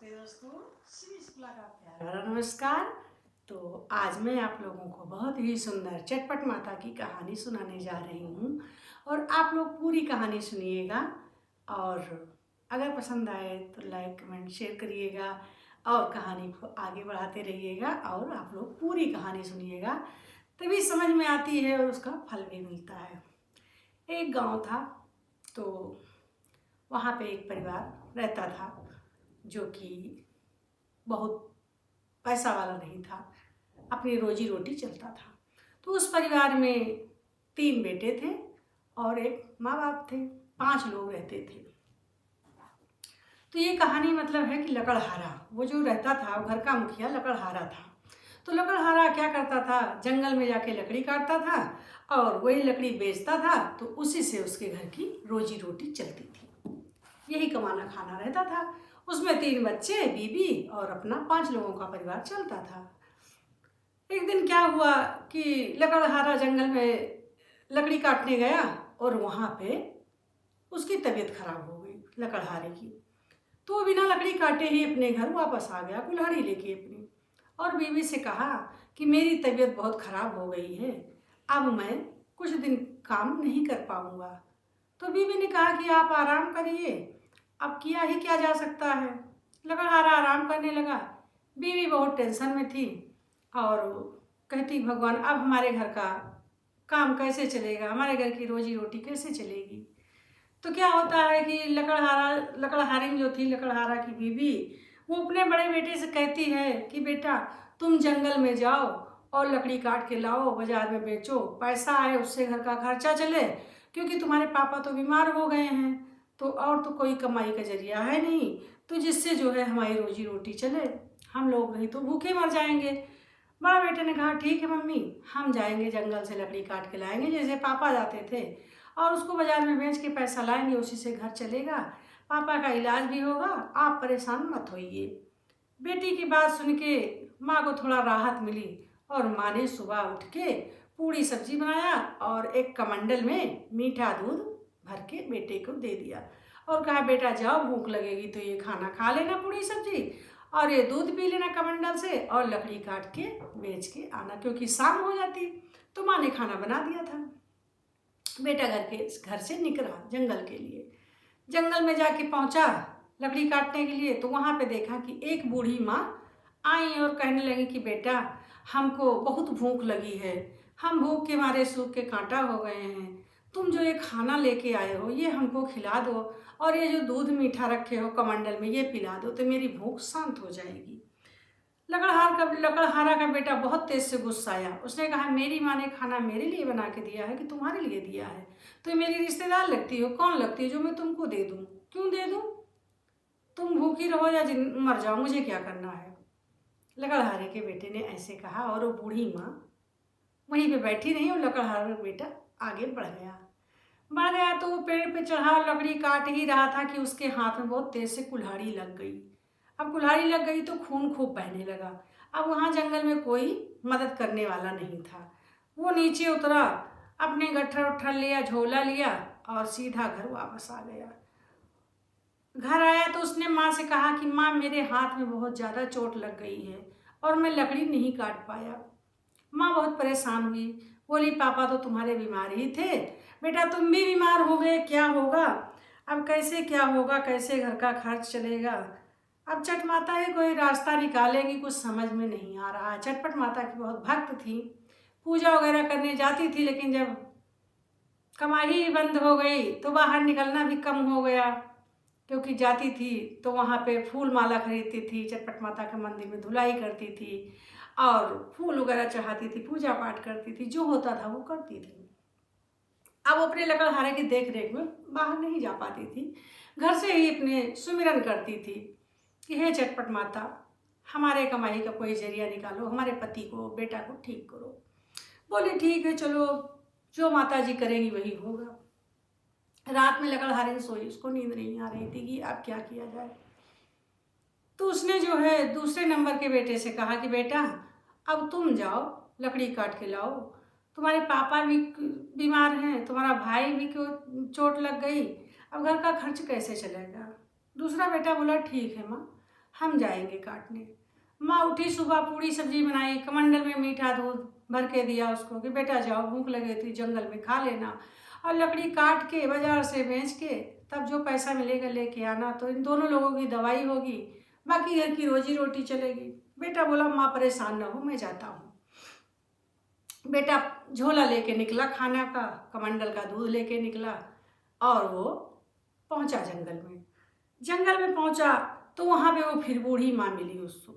नमस्ते दोस्तों, शिव शुक्ला का प्यारा नमस्कार। तो आज मैं आप लोगों को बहुत ही सुंदर चटपट माता की कहानी सुनाने जा रही हूँ और आप लोग पूरी कहानी सुनिएगा। और अगर पसंद आए तो लाइक कमेंट शेयर करिएगा और कहानी को आगे बढ़ाते रहिएगा और आप लोग पूरी कहानी सुनिएगा, तभी समझ में आती है और उसका फल भी मिलता है। एक गांव था, तो वहाँ पे एक परिवार रहता था जो कि बहुत पैसा वाला नहीं था, अपनी रोजी रोटी चलता था। तो उस परिवार में 3 बेटे थे और एक माँ बाप थे, 5 लोग रहते थे। तो ये कहानी मतलब है कि लकड़हारा वो जो रहता था, वो घर का मुखिया लकड़हारा था। तो लकड़हारा क्या करता था, जंगल में जाके लकड़ी काटता था और वही लकड़ी बेचता था, तो उसी से उसके घर की रोजी रोटी चलती थी। यही कमाना खाना रहता था। उसमें 3 बच्चे, बीबी और अपना 5 लोगों का परिवार चलता था। एक दिन क्या हुआ कि लकड़हारा जंगल में लकड़ी काटने गया और वहाँ पे उसकी तबीयत खराब हो गई लकड़हारे की। तो वो बिना लकड़ी काटे ही अपने घर वापस आ गया, कुल्हाड़ी लेके अपनी, और बीवी से कहा कि मेरी तबीयत बहुत खराब हो गई है, अब मैं कुछ दिन काम नहीं कर पाऊँगा। तो बीवी ने कहा कि आप आराम करिए, अब किया ही क्या जा सकता है। लकड़हारा आराम करने लगा। बीवी बहुत टेंशन में थी और कहती, भगवान अब हमारे घर का काम कैसे चलेगा, हमारे घर की रोजी रोटी कैसे चलेगी। तो क्या होता है कि लकड़हारिन जो थी, लकड़हारा की बीवी, वो अपने बड़े बेटे से कहती है कि बेटा तुम जंगल में जाओ और लकड़ी काट के लाओ, बाजार में बेचो, पैसा आए उससे घर का खर्चा चले, क्योंकि तुम्हारे पापा तो बीमार हो गए हैं, तो और तो कोई कमाई का जरिया है नहीं, तो जिससे जो है हमारी रोजी रोटी चले, हम लोग नहीं तो भूखे मर जाएंगे। बड़ा बेटे ने कहा ठीक है मम्मी, हम जाएंगे जंगल से लकड़ी काट के लाएंगे जैसे पापा जाते थे, और उसको बाजार में बेच के पैसा लाएंगे, उसी से घर चलेगा, पापा का इलाज भी होगा, आप परेशान मत होइए। बेटी की बात सुन के माँ को थोड़ा राहत मिली और माँ ने सुबह उठ के पूड़ी सब्जी बनाया और एक कमंडल में मीठा दूध भर के बेटे को दे दिया और कहा बेटा जाओ, भूख लगेगी तो ये खाना खा लेना पूड़ी सब्जी, और ये दूध पी लेना कमंडल से, और लकड़ी काट के बेच के आना, क्योंकि शाम हो जाती। तो माँ ने खाना बना दिया था। बेटा घर से निकला जंगल के लिए। जंगल में जाके पहुंचा लकड़ी काटने के लिए, तो वहाँ पे देखा कि एक बूढ़ी माँ आई और कहने लगी कि बेटा हमको बहुत भूख लगी है, हम भूख के मारे सूख के कांटा हो गए हैं, तुम जो ये खाना लेके आए हो ये हमको खिला दो, और ये जो दूध मीठा रखे हो कमंडल में ये पिला दो, तो मेरी भूख शांत हो जाएगी। लकड़हारा का बेटा बहुत तेज से गुस्सा आया। उसने कहा मेरी माँ ने खाना मेरे लिए बना के दिया है कि तुम्हारे लिए दिया है, तो मेरी रिश्तेदार लगती हो, कौन लगती है जो मैं तुमको दे दूँ, क्यों दे दूँ, तुम भूखी रहो या मर जाओ, मुझे क्या करना है। लकड़हारे के बेटे ने ऐसे कहा और वो बूढ़ी माँ वहीं पे बैठी रही और लकड़हारे का बेटा आगे बढ़ गया तो वो पेड़ पे चढ़ा, लकड़ी काट ही रहा था कि उसके हाथ में बहुत तेज से कुल्हाड़ी लग गई। अब कुल्हाड़ी लग गई तो खून खूब बहने लगा। अब वहाँ जंगल में कोई मदद करने वाला नहीं था। वो नीचे उतरा, अपने गट्ठर उट्ठर लिया, झोला लिया और सीधा घर वापस आ गया। घर आया तो उसने माँ से कहा कि माँ मेरे हाथ में बहुत ज़्यादा चोट लग गई है और मैं लकड़ी नहीं काट पाया। माँ बहुत परेशान हुई, बोली पापा तो तुम्हारे बीमार ही थे, बेटा तुम भी बीमार हो गए, क्या होगा, अब कैसे क्या होगा, कैसे घर का खर्च चलेगा। अब चट माता ही कोई रास्ता निकालेंगी, कुछ समझ में नहीं आ रहा। चटपट माता की बहुत भक्त थी, पूजा वगैरह करने जाती थी, लेकिन जब कमाई ही बंद हो गई तो बाहर निकलना भी कम हो गया, क्योंकि जाती थी तो वहाँ पे फूल माला खरीदती थी, चटपट माता के मंदिर में धुलाई करती थी और फूल वगैरह चढ़ाती थी, पूजा पाठ करती थी, जो होता था वो करती थी। अब अपने लकड़हारे की देख रेख में बाहर नहीं जा पाती थी, घर से ही अपने सुमिरन करती थी कि हे चटपट माता हमारे कमाई का कोई जरिया निकालो, हमारे पति को बेटा को ठीक करो। बोली ठीक है चलो, जो माता जी करेंगी वही होगा। रात में लकड़हारे सोई, उसको नींद नहीं आ रही थी कि अब क्या किया जाए। तो उसने जो है दूसरे नंबर के बेटे से कहा कि बेटा अब तुम जाओ लकड़ी काट के लाओ, तुम्हारे पापा भी बीमार हैं, तुम्हारा भाई भी को चोट लग गई, अब घर का खर्च कैसे चलेगा। दूसरा बेटा बोला ठीक है माँ, हम जाएंगे काटने। माँ उठी, सुबह पूड़ी सब्जी बनाई, कमंडल में मीठा दूध भर के दिया उसको कि बेटा जाओ, भूख लगे थी जंगल में खा लेना, और लकड़ी काट के बाजार से बेच के तब जो पैसा मिलेगा लेके आना, तो इन दोनों लोगों की दवाई होगी, बाकी घर की रोजी रोटी चलेगी। बेटा बोला माँ परेशान ना हो, मैं जाता हूँ। बेटा झोला लेके निकला खाना का, कमंडल का दूध लेके निकला और वो पहुंचा जंगल में। जंगल में पहुंचा तो वहाँ पे वो फिर बूढ़ी माँ मिली उसको।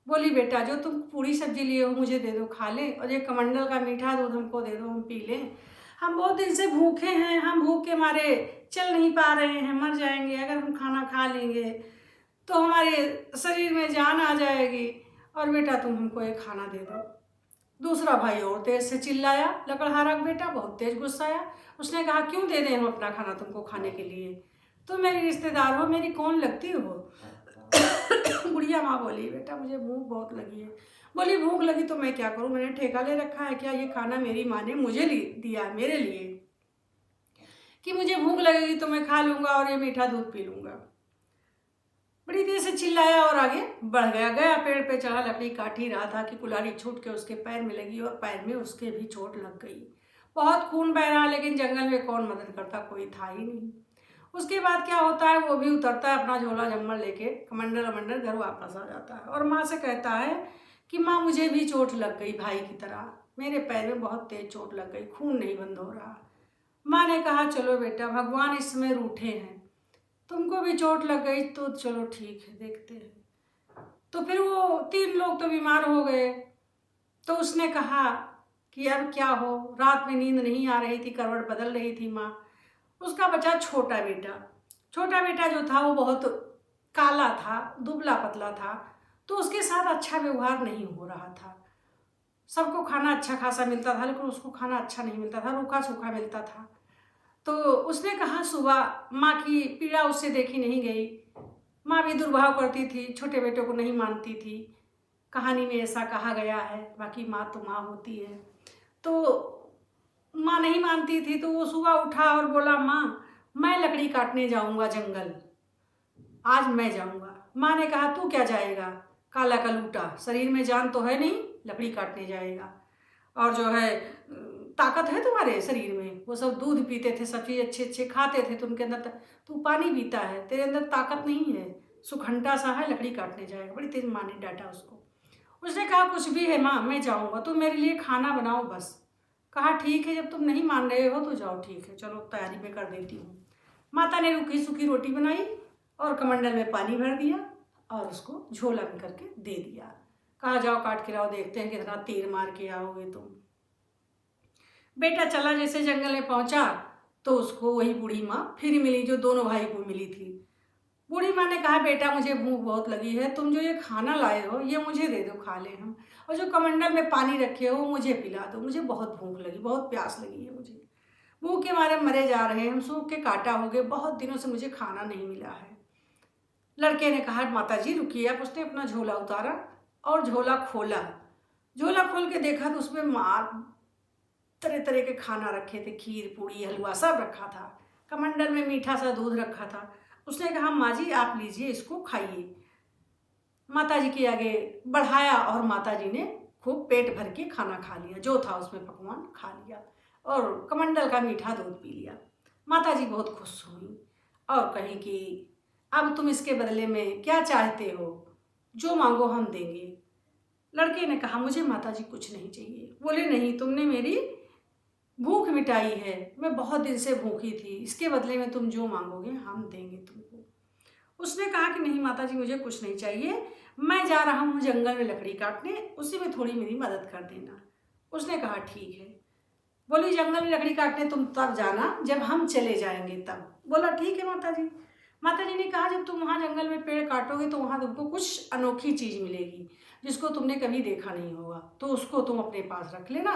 बोली बेटा जो तुम पूरी सब्जी लिए हो मुझे दे दो, खा ले, और ये कमंडल का मीठा दूध हमको दे दो, हम पी लें। हम बहुत दिन से भूखे हैं, हम भूख के मारे चल नहीं पा रहे हैं, मर जाएंगे। अगर हम खाना खा लेंगे तो हमारे शरीर में जान आ जाएगी, और बेटा तुम हमको ये खाना दे दो। दूसरा भाई और तेज से चिल्लाया, लकड़हारा बेटा बहुत तेज गुस्साया। उसने कहा क्यों दे दें हम अपना खाना तुमको खाने के लिए, तुम मेरी रिश्तेदार हो, मेरी कौन लगती हो। बुढ़िया माँ बोली बेटा मुझे भूख बहुत लगी है। बोली भूख लगी तो मैं क्या करूँ, मैंने ठेका ले रखा है क्या, ये खाना मेरी माँ ने मुझे दिया मेरे लिए कि मुझे भूख लगेगी तो मैं खा लूँगा और ये मीठा दूध पी लूँगा। बड़ी देर से चिल्लाया और आगे बढ़ गया पेड़ पे चढ़ा, लकड़ी काट ही रहा था कि कुल्हाड़ी छूट के उसके पैर में लगी और पैर में उसके भी चोट लग गई। बहुत खून बह रहा, लेकिन जंगल में कौन मदद करता, कोई था ही नहीं। उसके बाद क्या होता है, वो भी उतरता है अपना झोला जम्मल लेके, कमंडल अमंडल घर वापस आ जाता है और माँ से कहता है कि माँ मुझे भी चोट लग गई भाई की तरह, मेरे पैर में बहुत तेज चोट लग गई, खून नहीं बंद हो रहा। माँ ने कहा चलो बेटा भगवान इस समय रूठे हैं, तुमको भी चोट लग गई तो चलो ठीक है देखते हैं। तो फिर वो 3 लोग तो बीमार हो गए। तो उसने कहा कि अब क्या हो, रात में नींद नहीं आ रही थी, करवट बदल रही थी माँ। उसका बचा छोटा बेटा। छोटा बेटा जो था वो बहुत काला था, दुबला पतला था, तो उसके साथ अच्छा व्यवहार नहीं हो रहा था। सबको खाना अच्छा खासा मिलता था, लेकिन उसको खाना अच्छा नहीं मिलता था, रूखा सूखा मिलता था। तो उसने कहा सुबह माँ की पीड़ा उससे देखी नहीं गई, माँ भी दुर्भाव करती थी, छोटे बेटे को नहीं मानती थी, कहानी में ऐसा कहा गया है, बाकी माँ तो माँ होती है। तो माँ नहीं मानती थी, तो वो सुबह उठा और बोला माँ मैं लकड़ी काटने जाऊँगा जंगल, आज मैं जाऊँगा। माँ ने कहा तू क्या जाएगा, काला कलूटा, शरीर में जान तो है नहीं, लकड़ी काटने जाएगा, और जो है ताकत है तुम्हारे शरीर में, वो सब दूध पीते थे, सब चीज़ अच्छे अच्छे खाते थे, तुमके अंदर तू पानी पीता है, तेरे अंदर ताकत नहीं है, सुखंटा सा है, लकड़ी काटने जाएगा। बड़ी तेज माँ ने डांटा उसको। उसने कहा कुछ भी है माँ मैं जाऊँगा, तुम मेरे लिए खाना बनाओ बस। कहा ठीक है, जब तुम नहीं मान रहे हो तो जाओ, ठीक है चलो तैयारी मैं कर देती हूँ। माता ने रूखी सूखी रोटी बनाई और कमंडल में पानी भर दिया और उसको झोला में करके दे दिया। कहा जाओ काट के लाओ, देखते हैं कितना तीर मार के आओगे तुम। बेटा चला, जैसे जंगल में पहुंचा तो उसको वही बूढ़ी माँ फिर मिली जो दोनों भाई को मिली थी। बूढ़ी माँ ने कहा बेटा मुझे भूख बहुत लगी है, तुम जो ये खाना लाए हो ये मुझे दे दो, खा ले हम, और जो कमंडल में पानी रखे हो मुझे पिला दो, मुझे बहुत भूख लगी, बहुत प्यास लगी है, मुझे भूख के मारे मरे जा रहे हैं, हम सूख के काटा हो गए, बहुत दिनों से मुझे खाना नहीं मिला है। लड़के ने कहा माता जी रुकिए आप। उसने अपना झोला उतारा और झोला खोला। झोला खोल के देखा तो उसमें तरह तरह के खाना रखे थे, खीर पूड़ी हलवा सब रखा था, कमंडल में मीठा सा दूध रखा था। उसने कहा माँ जी आप लीजिए इसको खाइए। माता जी के आगे बढ़ाया और माता जी ने खूब पेट भर के खाना खा लिया, जो था उसमें पकवान खा लिया और कमंडल का मीठा दूध पी लिया। माता जी बहुत खुश हुई और कहीं कि अब तुम इसके बदले में क्या चाहते हो, जो मांगो हम देंगे। लड़के ने कहा मुझे माता जी कुछ नहीं चाहिए। बोले नहीं, तुमने मेरी भूख मिटाई है, मैं बहुत दिन से भूखी थी, इसके बदले में तुम जो मांगोगे हम देंगे तुमको। उसने कहा कि नहीं माता जी मुझे कुछ नहीं चाहिए, मैं जा रहा हूँ जंगल में लकड़ी काटने, उसी में थोड़ी मेरी मदद कर देना। उसने कहा ठीक है। बोली जंगल में लकड़ी काटने तुम तब जाना जब हम चले जाएंगे तब। बोला ठीक है माता जी। माता जी ने कहा जब तुम वहाँ जंगल में पेड़ काटोगे तो वहाँ तुमको कुछ अनोखी चीज़ मिलेगी जिसको तुमने कभी देखा नहीं होगा, तो उसको तुम अपने पास रख लेना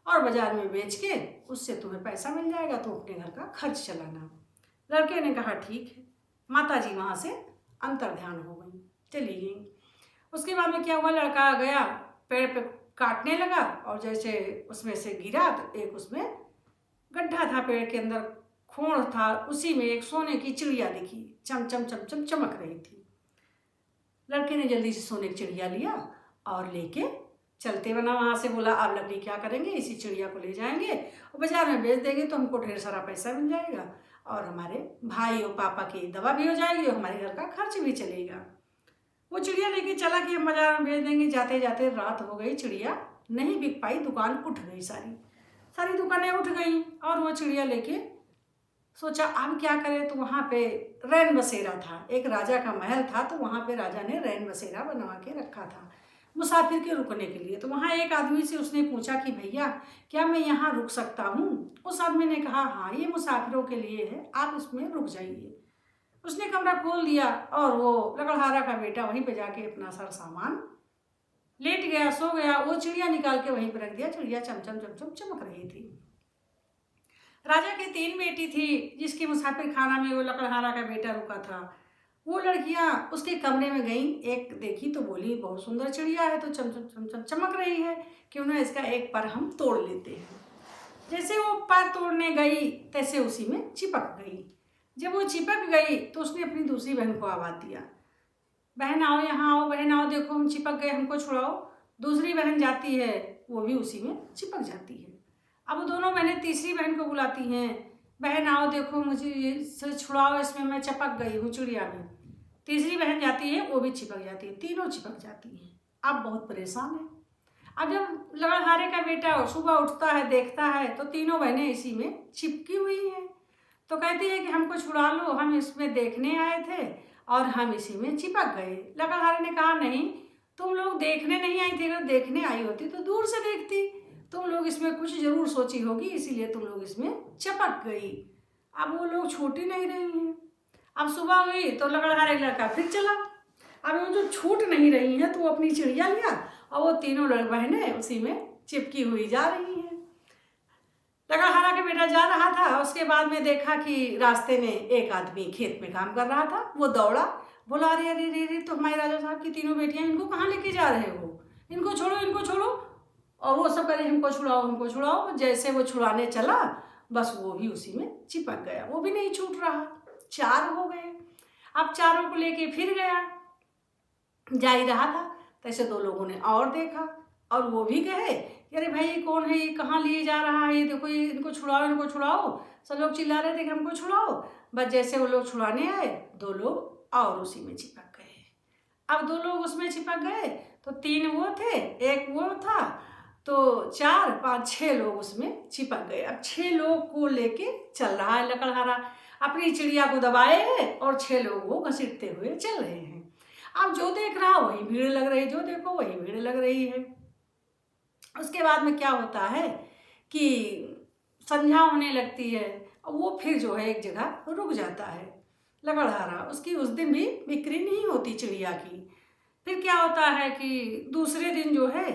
और बाजार में बेच के उससे तुम्हें पैसा मिल जाएगा, तो अपने घर का खर्च चलाना। लड़के ने कहा ठीक है। माता जी वहाँ से अंतर ध्यान हो गई, चली गई। उसके बाद में क्या हुआ, लड़का गया पेड़ पे काटने लगा और जैसे उसमें से गिरा तो एक उसमें गड्ढा था, पेड़ के अंदर खोड़ था, उसी में एक सोने की चिड़िया दिखी, चम चम चम चम चमक रही थी। लड़के ने जल्दी से सोने की चिड़िया लिया और लेके चलते बना वहाँ से। बोला अब लकड़ी क्या करेंगे, इसी चिड़िया को ले जाएंगे और बाजार में बेच देंगे तो हमको ढेर सारा पैसा मिल जाएगा और हमारे भाई और पापा की दवा भी हो जाएगी और हमारे घर का खर्च भी चलेगा। वो चिड़िया लेके चला कि हम बाजार में बेच देंगे। जाते जाते रात हो गई, चिड़िया नहीं बिक पाई, दुकान उठ गई, सारी दुकानें उठ गई और वो चिड़िया लेके सोचा अब क्या करें। तो वहाँ पे रैन बसेरा था, एक राजा का महल था, तो वहाँ पे राजा ने रैन बसेरा बनवा के रखा था मुसाफिर के रुकने के लिए। तो वहाँ एक आदमी से उसने पूछा कि भैया क्या मैं यहाँ रुक सकता हूँ। उस आदमी ने कहा हाँ ये मुसाफिरों के लिए है, आप इसमें रुक जाइए। उसने कमरा खोल दिया और वो लकड़हारा का बेटा वहीं पे जाके अपना सारा सामान लेट गया, सो गया। वो चिड़िया निकाल के वहीं पर रख दिया। चिड़िया चमचम चमचम चमक रही थी। राजा की 3 बेटी थी जिसकी मुसाफिर खाना में वो लकड़हारा का बेटा रुका था। वो लड़कियां उसके कमरे में गईं, एक देखी तो बोली बहुत सुंदर चिड़िया है, तो चमचम चमचम चमक रही है, क्यों ना इसका एक पर हम तोड़ लेते हैं। जैसे वो पर तोड़ने गई तैसे उसी में चिपक गई। जब वो चिपक गई तो उसने अपनी दूसरी बहन को आवाज़ दिया, बहन आओ यहाँ आओ, बहन आओ, देखो हम चिपक गए, हमको छुड़ाओ। दूसरी बहन जाती है, वो भी उसी में चिपक जाती है। अब दोनों बहनें तीसरी बहन को बुलाती हैं, बहन आओ देखो मुझे से छुड़ाओ, इसमें मैं चिपक गई हूँ चिड़िया में। तीसरी बहन जाती है, वो भी चिपक जाती है, तीनों चिपक जाती हैं। अब बहुत परेशान है। अब जब लकड़हारे का बेटा सुबह उठता है, देखता है तो तीनों बहनें इसी में चिपकी हुई हैं। तो कहती है कि हमको छुड़ा लो, हम इसमें देखने आए थे और हम इसी में चिपक गए। लकड़हारे ने कहा नहीं, तुम लोग देखने नहीं आई थी, अगर देखने आई होती तो दूर से देखती, तुम लोग इसमें कुछ जरूर सोची होगी, इसीलिए तुम लोग इसमें चिपक गई। अब वो लोग छूट ही नहीं रही हैं। अब सुबह हुई तो लकड़हारे लड़का फिर चला। अब वो जो छूट नहीं रही हैं तो वो अपनी चिड़िया लिया और वो तीनों बहनें उसी में चिपकी हुई जा रही हैं। लकड़हारा का बेटा जा रहा था, उसके बाद में देखा कि रास्ते में एक आदमी खेत में काम कर रहा था। वो दौड़ा, बोला अरे अरे अरे अरे तो हमारे राजा साहब की तीनों बेटियां, इनको कहाँ लेके जा रहे हो, इनको छोड़ो इनको छोड़ो। और वो सब करे हमको छुड़ाओ हमको छुड़ाओ। जैसे वो छुड़ाने चला बस वो भी उसी में चिपक गया, वो भी नहीं छूट रहा। 4 हो गए। अब चारों को लेके फिर गया, जा ही रहा था तैसे 2 लोगों ने और देखा और वो भी कहे अरे भाई ये कौन है, ये कहाँ लिए जा रहा है, ये देखो ये इनको छुड़ाओ इनको छुड़ाओ। सब लोग चिल्ला रहे थे कि हमको छुड़ाओ। बस जैसे वो लोग छुड़ाने आए 2 लोग और उसी में चिपक गए। अब 2 लोग उसमें चिपक गए तो 3 वो थे, 1 वो था, तो 4 5 6 लोग उसमें चिपक गए। अब 6 लोग को लेके चल रहा है लकड़हारा, अपनी चिड़िया को दबाए है और 6 लोग वो घसीटते हुए चल रहे हैं। अब जो देख रहा वही भीड़ लग रही, जो देखो वही भीड़ लग रही है। उसके बाद में क्या होता है कि संध्या होने लगती है और वो फिर जो है एक जगह रुक जाता है लकड़हारा। उसकी उस दिन भी बिक्री नहीं होती चिड़िया की। फिर क्या होता है कि दूसरे दिन जो है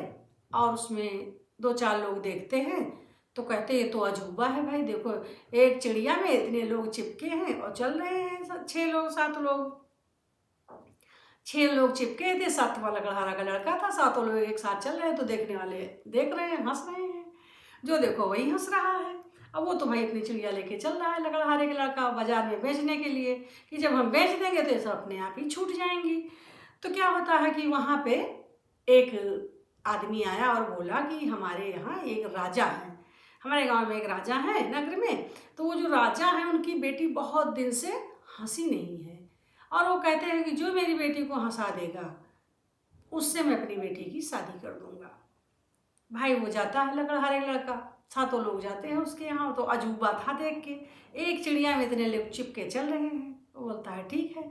और उसमें 2-4 लोग देखते हैं तो कहते ये तो अजूबा है भाई, देखो एक चिड़िया में इतने लोग चिपके हैं और चल रहे हैं 6 लोग 7 लोग। 6 लोग चिपके थे, 7वां लकड़हारा का लड़का था, 7 लोग एक साथ चल रहे हैं तो देखने वाले देख रहे हैं, हंस रहे हैं, जो देखो वही हंस रहा है। अब वो तो भाई अपनी चिड़िया लेके चल रहा है लकड़हारे के लड़का बाजार में बेचने के लिए कि जब हम बेच देंगे तो ये सब अपने आप ही छूट जाएंगी। तो क्या होता है कि वहाँ पे एक आदमी आया और बोला कि हमारे यहाँ एक राजा है, हमारे गांव में एक राजा है नगर में, तो वो जो राजा है उनकी बेटी बहुत दिन से हंसी नहीं है और वो कहते हैं कि जो मेरी बेटी को हंसा देगा उससे मैं अपनी बेटी की शादी कर दूंगा। भाई वो जाता है लकड़हारे लड़का, 7 लोग जाते हैं उसके यहाँ। तो अजूबा था देख के, एक चिड़िया में इतने लोग चिपके चल रहे हैं। वो बोलता है ठीक है।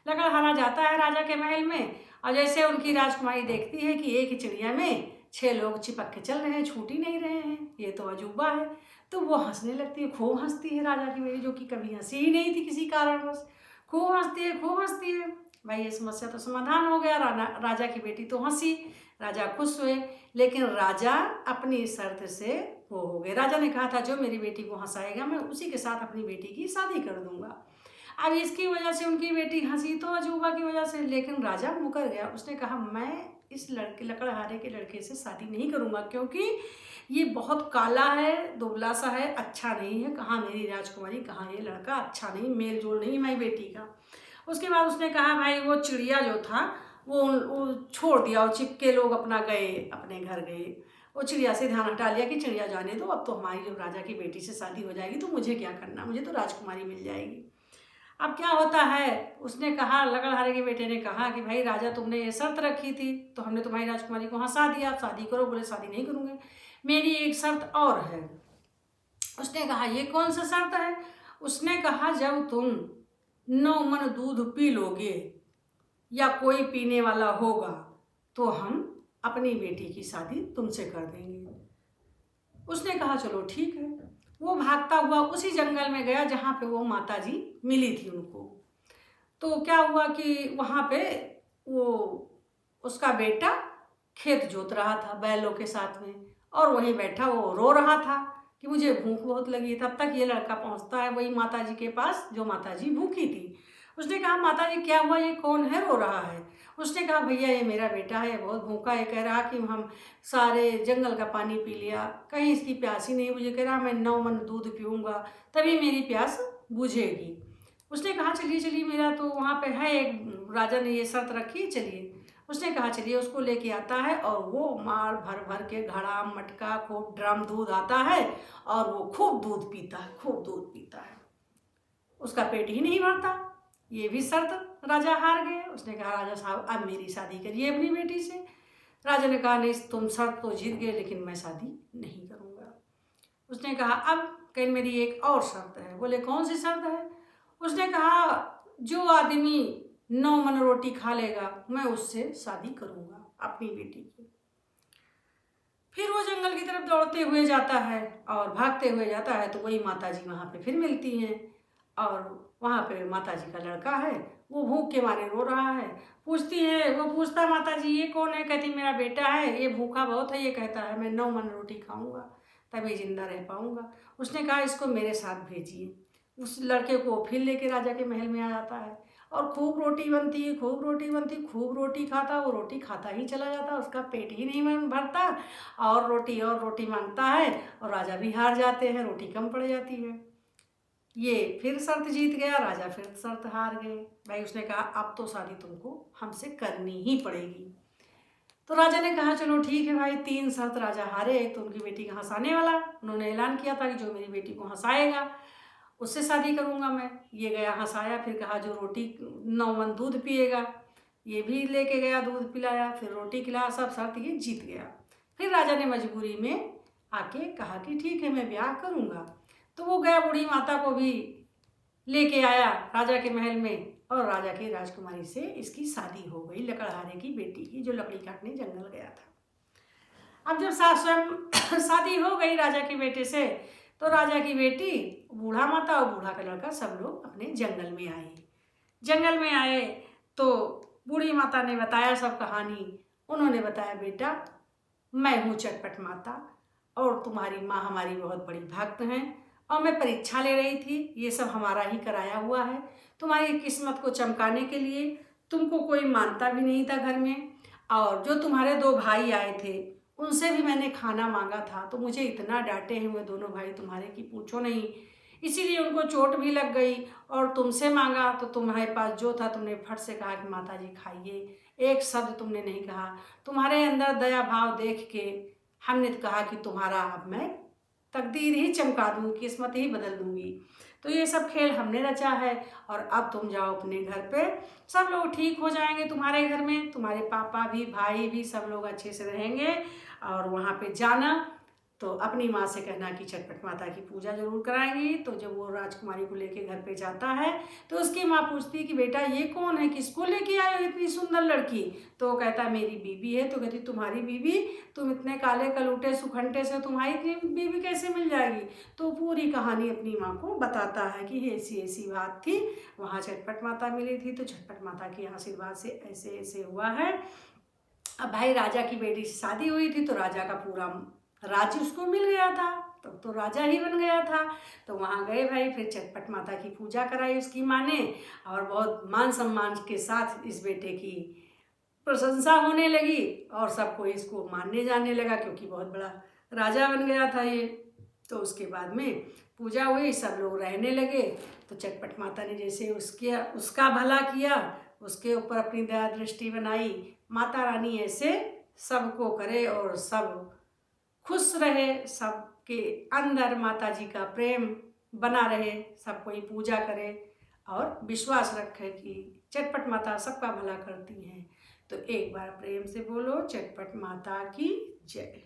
लकड़हारा जाता है राजा के महल में और जैसे उनकी राजकुमारी देखती है कि एक ही चिड़िया में 6 लोग चिपक के चल रहे हैं, छूट ही नहीं रहे हैं, ये तो अजूबा है। तो वो हंसने लगती है, खूब हंसती है राजा की बेटी, जो कि कभी हंसी ही नहीं थी किसी कारणवश, खूब हंसती है खूब हंसती है। भाई ये समस्या तो समाधान हो गया। राजा की बेटी तो हंसी, राजा खुश हुए, लेकिन राजा अपनी शर्त से वो हो गए। राजा ने कहा था जो मेरी बेटी को हंसाएगा मैं उसी के साथ अपनी बेटी की शादी कर दूंगा। अब इसकी वजह से उनकी बेटी हंसी तो अजूबा की वजह से, लेकिन राजा मुकर गया। उसने कहा मैं इस लकड़हारे के लड़के से शादी नहीं करूंगा क्योंकि ये बहुत काला है, दुबला सा है, अच्छा नहीं है, कहाँ मेरी राजकुमारी कहाँ ये लड़का, अच्छा नहीं, मेल जोल नहीं मेरी बेटी का। उसके बाद उसने कहा भाई वो चिड़िया जो था वो छोड़ दिया, वो चिपके लोग अपना गए, अपने घर गए। वो चिड़िया से ध्यान हटा लिया कि चिड़िया जाने दो, अब तो हमारी जो राजा की बेटी से शादी हो जाएगी तो मुझे क्या करना, मुझे तो राजकुमारी मिल जाएगी। अब क्या होता है, उसने कहा, लकड़हारे के बेटे ने कहा कि भाई राजा तुमने ये शर्त रखी थी तो हमने तुम्हारी राजकुमारी को हंसा दिया, आप शादी करो। बोले शादी नहीं करूँगे, मेरी एक शर्त और है। उसने कहा ये कौन सा शर्त है? उसने कहा जब तुम 9 मन दूध पी लोगे या कोई पीने वाला होगा तो हम अपनी बेटी की शादी तुमसे कर देंगे। उसने कहा चलो ठीक है। वो भागता हुआ उसी जंगल में गया जहाँ पे वो माता जी मिली थी उनको। तो क्या हुआ कि वहाँ पे वो उसका बेटा खेत जोत रहा था बैलों के साथ में, और वहीं बैठा वो रो रहा था कि मुझे भूख बहुत लगी है। तब तक ये लड़का पहुँचता है वही माता जी के पास जो माता जी भूखी थी। उसने कहा माता जी क्या हुआ, ये कौन है रो रहा है? उसने कहा भैया ये मेरा बेटा है, बहुत भूखा है, कह रहा कि हम सारे जंगल का पानी पी लिया, कहीं इसकी प्यास ही नहीं बुझी, कह रहा मैं 9 मन दूध पीऊँगा तभी मेरी प्यास बुझेगी। उसने कहा चलिए चलिए, मेरा तो वहाँ पे है एक राजा ने ये शर्त रखी, चलिए। उसने कहा चलिए, उसको लेके आता है और वो मार भर भर के घड़ा मटका खूब ड्रम दूध आता है और वो खूब दूध पीता है, खूब दूध पीता है। उसका पेट ही नहीं भरता। ये भी शर्त राजा हार गए। उसने कहा राजा साहब अब मेरी शादी करिए अपनी बेटी से। राजा ने कहा नहीं, तुम शर्त तो जीत गए लेकिन मैं शादी नहीं करूँगा। उसने कहा अब कहीं मेरी एक और शर्त है। बोले कौन सी शर्त है? उसने कहा जो आदमी 9 मन रोटी खा लेगा मैं उससे शादी करूँगा अपनी बेटी की। फिर वो जंगल की तरफ दौड़ते हुए जाता है और भागते हुए जाता है तो वही माता जी वहाँ पे फिर मिलती हैं, और वहाँ पे माता जी का लड़का है, वो भूख के मारे रो रहा है। पूछती है, वो पूछता माता जी ये कौन है? कहती मेरा बेटा है, ये भूखा बहुत है, ये कहता है मैं 9 मन रोटी खाऊंगा तभी जिंदा रह पाऊंगा। उसने कहा इसको मेरे साथ भेजिए। उस लड़के को फिर लेके राजा के महल में आ जाता है और खूब रोटी बनती है, खूब रोटी बनती, खूब रोटी खाता, वो रोटी खाता ही चला जाता, उसका पेट ही नहीं भरता, और रोटी मांगता है और राजा भी हार जाते हैं, रोटी कम पड़ जाती है। ये फिर शर्त जीत गया, राजा फिर शर्त हार गए। भाई उसने कहा अब तो शादी तुमको हमसे करनी ही पड़ेगी। तो राजा ने कहा चलो ठीक है भाई, 3 शर्त राजा हारे। एक तो उनकी बेटी का हंसाने वाला, उन्होंने ऐलान किया था कि जो मेरी बेटी को हंसाएगा उससे शादी करूँगा मैं। ये गया हंसाया, फिर कहा जो रोटी 9 मन दूध पिएगा, ये भी लेके गया, दूध पिलाया, फिर रोटी खिलाया, सब शर्त ये जीत गया। फिर राजा ने मजबूरी में आके कहा कि ठीक है मैं ब्याह करूँगा। तो वो गया, बूढ़ी माता को भी लेके आया राजा के महल में, और राजा की राजकुमारी से इसकी शादी हो गई, लकड़हारे की बेटी की, जो लकड़ी काटने जंगल गया था। अब जब स्वयं शादी हो गई राजा की बेटे से, तो राजा की बेटी, बूढ़ा माता और बूढ़ा का लड़का सब लोग अपने जंगल में आए। जंगल में आए तो बूढ़ी माता ने बताया सब कहानी। उन्होंने बताया बेटा मैं हूँ चटपट माता और तुम्हारी माँ हमारी बहुत बड़ी भक्त हैं, और मैं परीक्षा ले रही थी, ये सब हमारा ही कराया हुआ है तुम्हारी किस्मत को चमकाने के लिए। तुमको कोई मानता भी नहीं था घर में, और जो तुम्हारे 2 भाई आए थे उनसे भी मैंने खाना मांगा था तो मुझे इतना डांटे हैं वो दोनों भाई तुम्हारे की पूछो नहीं, इसीलिए उनको चोट भी लग गई। और तुमसे मांगा तो तुम्हारे पास जो था तुमने फट से कहा कि माता जी खाइए, एक शब्द तुमने नहीं कहा। तुम्हारे अंदर दया भाव देख के हमने कहा कि तुम्हारा अब मैं तकदीर ही चमका दूँगी, किस्मत ही बदल दूँगी। तो ये सब खेल हमने रचा है, और अब तुम जाओ अपने घर पे, सब लोग ठीक हो जाएंगे तुम्हारे घर में, तुम्हारे पापा भी भाई भी सब लोग अच्छे से रहेंगे। और वहाँ पे जाना तो अपनी माँ से कहना कि चटपट माता की पूजा जरूर कराएंगी। तो जब वो राजकुमारी को लेके घर पे जाता है तो उसकी माँ पूछती है कि बेटा ये कौन है, किसको लेके आए हो इतनी सुंदर लड़की? तो वो कहता है मेरी बीबी है। तो कहती तुम्हारी बीबी, तुम इतने काले कलूटे सुखंटे से तुम्हारी इतनी बीबी कैसे मिल जाएगी? तो पूरी कहानी अपनी माँ को बताता है कि ऐसी ऐसी बात थी, वहाँ चटपट माता मिली थी, तो चटपट माता के आशीर्वाद से ऐसे ऐसे हुआ है। अब भाई राजा की बेटी से शादी हुई थी तो राजा का पूरा राज्य उसको मिल गया था, तब तो राजा ही बन गया था। तो वहाँ गए भाई, फिर चटपट माता की पूजा कराई उसकी माँ ने, और बहुत मान सम्मान के साथ इस बेटे की प्रशंसा होने लगी और सबको इसको मानने जाने लगा, क्योंकि बहुत बड़ा राजा बन गया था ये। तो उसके बाद में पूजा हुई, सब लोग रहने लगे। तो चटपट माता ने जैसे उसका भला किया उसके ऊपर अपनी दया दृष्टि बनाई। माता रानी ऐसे सबको करे और सब खुश रहे, सबके अंदर माता जी का प्रेम बना रहे, सब कोई पूजा करे और विश्वास रखे कि चटपट माता सबका भला करती हैं। तो एक बार प्रेम से बोलो चटपट माता की जय।